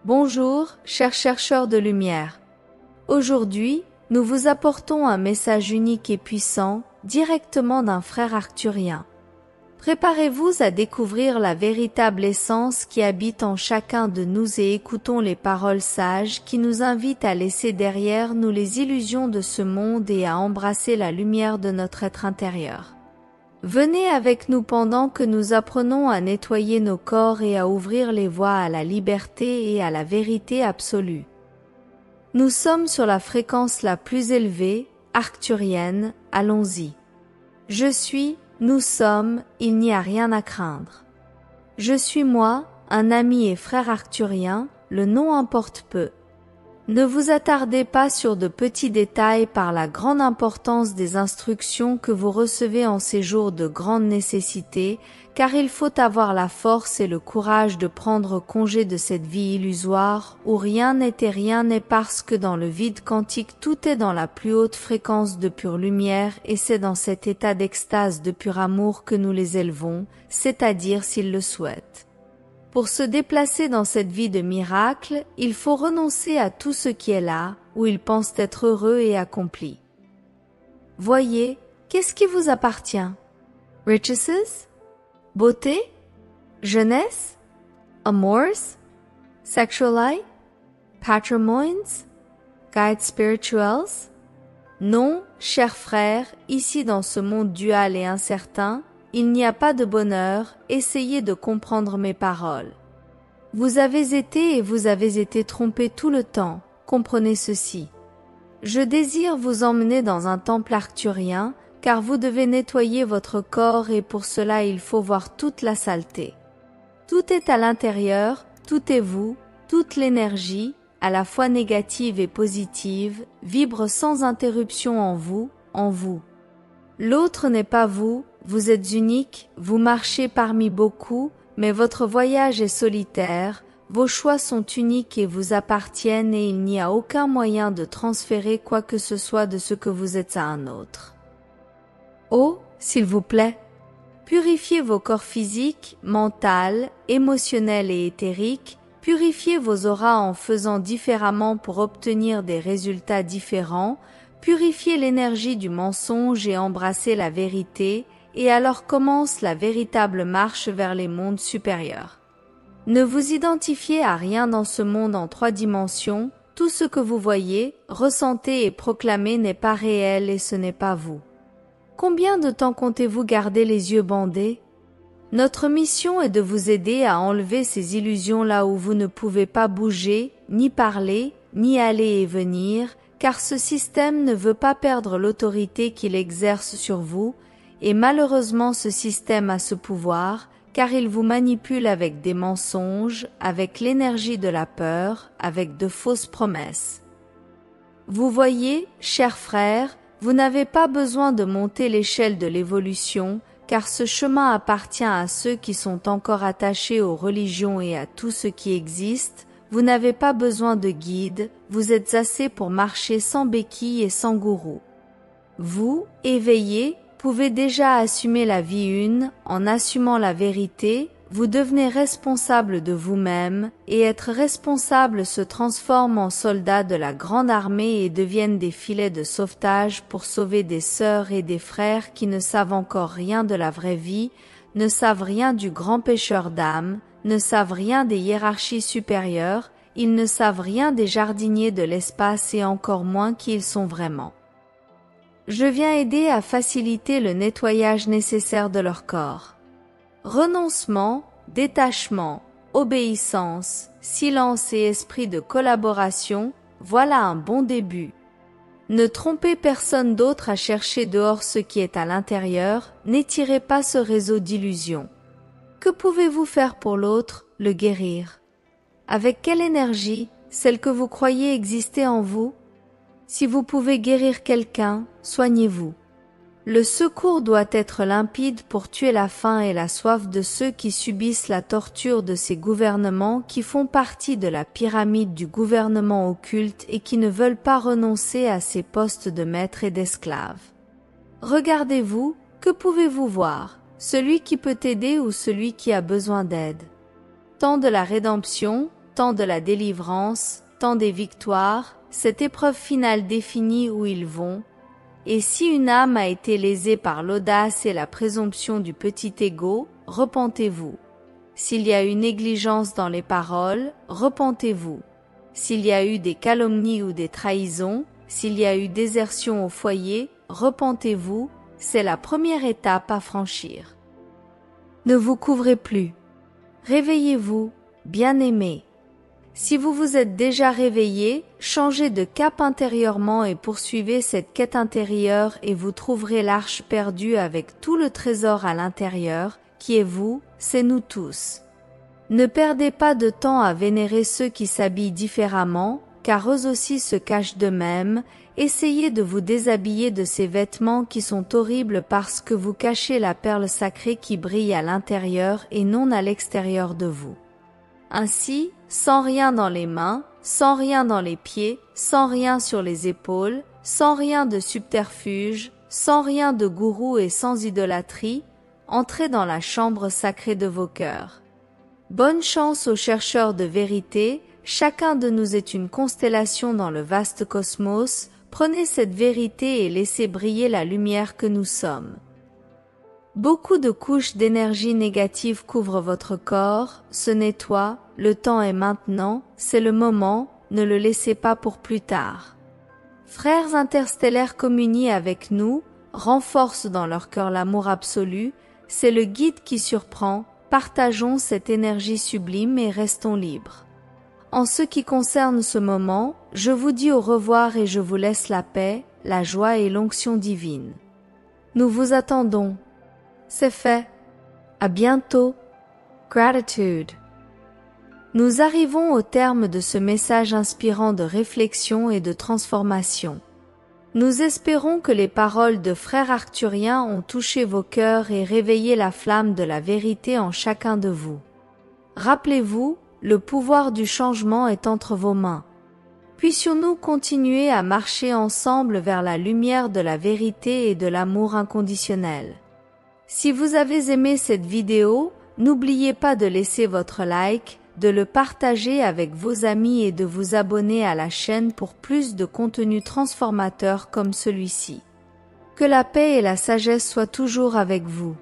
Bonjour, chers chercheurs de lumière. Aujourd'hui, nous vous apportons un message unique et puissant, directement d'un frère arcturien. Préparez-vous à découvrir la véritable essence qui habite en chacun de nous et écoutons les paroles sages qui nous invitent à laisser derrière nous les illusions de ce monde et à embrasser la lumière de notre être intérieur. Venez avec nous pendant que nous apprenons à nettoyer nos corps et à ouvrir les voies à la liberté et à la vérité absolue. Nous sommes sur la fréquence la plus élevée, arcturienne, allons-y. Je suis, nous sommes, il n'y a rien à craindre. Je suis moi, un ami et frère arcturien, le nom importe peu. Ne vous attardez pas sur de petits détails par la grande importance des instructions que vous recevez en ces jours de grande nécessité, car il faut avoir la force et le courage de prendre congé de cette vie illusoire où rien n'est et rien n'est parce que dans le vide quantique tout est dans la plus haute fréquence de pure lumière et c'est dans cet état d'extase de pur amour que nous les élevons, c'est-à-dire s'ils le souhaitent. Pour se déplacer dans cette vie de miracle, il faut renoncer à tout ce qui est là, où ils pensent être heureux et accomplis. Voyez, qu'est-ce qui vous appartient? Riches? Beauté? Jeunesse? Amours? Sexual? Patrimoines? Guides spirituels? Non, chers frères, ici dans ce monde dual et incertain, il n'y a pas de bonheur, essayez de comprendre mes paroles. Vous avez été trompés tout le temps, comprenez ceci. Je désire vous emmener dans un temple arcturien, car vous devez nettoyer votre corps et pour cela il faut voir toute la saleté. Tout est à l'intérieur, tout est vous, toute l'énergie, à la fois négative et positive, vibre sans interruption en vous, en vous. L'autre n'est pas vous, vous êtes unique, vous marchez parmi beaucoup, mais votre voyage est solitaire, vos choix sont uniques et vous appartiennent et il n'y a aucun moyen de transférer quoi que ce soit de ce que vous êtes à un autre. Oh, s'il vous plaît, purifiez vos corps physiques, mental, émotionnels et éthériques, purifiez vos auras en faisant différemment pour obtenir des résultats différents, purifiez l'énergie du mensonge et embrassez la vérité, et alors commence la véritable marche vers les mondes supérieurs. Ne vous identifiez à rien dans ce monde en 3 dimensions, tout ce que vous voyez, ressentez et proclamez n'est pas réel et ce n'est pas vous. Combien de temps comptez-vous garder les yeux bandés? Notre mission est de vous aider à enlever ces illusions là où vous ne pouvez pas bouger, ni parler, ni aller et venir, car ce système ne veut pas perdre l'autorité qu'il exerce sur vous, et malheureusement ce système a ce pouvoir, car il vous manipule avec des mensonges, avec l'énergie de la peur, avec de fausses promesses. Vous voyez, chers frères, vous n'avez pas besoin de monter l'échelle de l'évolution, car ce chemin appartient à ceux qui sont encore attachés aux religions et à tout ce qui existe. Vous n'avez pas besoin de guide, vous êtes assez pour marcher sans béquille et sans gourou. Vous, éveillés, pouvez déjà assumer la vie une, en assumant la vérité, vous devenez responsable de vous-même, et être responsable se transforme en soldats de la grande armée et deviennent des filets de sauvetage pour sauver des sœurs et des frères qui ne savent encore rien de la vraie vie, ne savent rien du grand pêcheur d'âmes, ne savent rien des hiérarchies supérieures, ils ne savent rien des jardiniers de l'espace et encore moins qui ils sont vraiment. Je viens aider à faciliter le nettoyage nécessaire de leur corps. Renoncement, détachement, obéissance, silence et esprit de collaboration, voilà un bon début. Ne trompez personne d'autre à chercher dehors ce qui est à l'intérieur, n'étirez pas ce réseau d'illusions. Que pouvez-vous faire pour l'autre? Le guérir. Avec quelle énergie? Celle que vous croyez exister en vous? Si vous pouvez guérir quelqu'un, soignez-vous. Le secours doit être limpide pour tuer la faim et la soif de ceux qui subissent la torture de ces gouvernements qui font partie de la pyramide du gouvernement occulte et qui ne veulent pas renoncer à ces postes de maîtres et d'esclaves. Regardez-vous, que pouvez-vous voir? Celui qui peut aider ou celui qui a besoin d'aide? Temps de la rédemption, temps de la délivrance, temps des victoires, cette épreuve finale définit où ils vont. Et si une âme a été lésée par l'audace et la présomption du petit ego, repentez-vous. S'il y a eu négligence dans les paroles, repentez-vous. S'il y a eu des calomnies ou des trahisons, s'il y a eu désertion au foyer, repentez-vous, c'est la première étape à franchir. Ne vous couvrez plus. Réveillez-vous, bien-aimés. Si vous vous êtes déjà réveillé, changez de cap intérieurement et poursuivez cette quête intérieure et vous trouverez l'arche perdue avec tout le trésor à l'intérieur, qui est vous, c'est nous tous. Ne perdez pas de temps à vénérer ceux qui s'habillent différemment, car eux aussi se cachent d'eux-mêmes. Essayez de vous déshabiller de ces vêtements qui sont horribles parce que vous cachez la perle sacrée qui brille à l'intérieur et non à l'extérieur de vous. Ainsi, sans rien dans les mains, sans rien dans les pieds, sans rien sur les épaules, sans rien de subterfuge, sans rien de gourou et sans idolâtrie, entrez dans la chambre sacrée de vos cœurs. Bonne chance aux chercheurs de vérité, chacun de nous est une constellation dans le vaste cosmos, prenez cette vérité et laissez briller la lumière que nous sommes. Beaucoup de couches d'énergie négative couvrent votre corps, se nettoient, le temps est maintenant, c'est le moment, ne le laissez pas pour plus tard. Frères interstellaires communient avec nous, renforcent dans leur cœur l'amour absolu, c'est le guide qui surprend, partageons cette énergie sublime et restons libres. En ce qui concerne ce moment, je vous dis au revoir et je vous laisse la paix, la joie et l'onction divine. Nous vous attendons. C'est fait. À bientôt. Gratitude. Nous arrivons au terme de ce message inspirant de réflexion et de transformation. Nous espérons que les paroles de frère Arthurien ont touché vos cœurs et réveillé la flamme de la vérité en chacun de vous. Rappelez-vous, le pouvoir du changement est entre vos mains. Puissions-nous continuer à marcher ensemble vers la lumière de la vérité et de l'amour inconditionnel. Si vous avez aimé cette vidéo, n'oubliez pas de laisser votre like, de le partager avec vos amis et de vous abonner à la chaîne pour plus de contenu transformateur comme celui-ci. Que la paix et la sagesse soient toujours avec vous.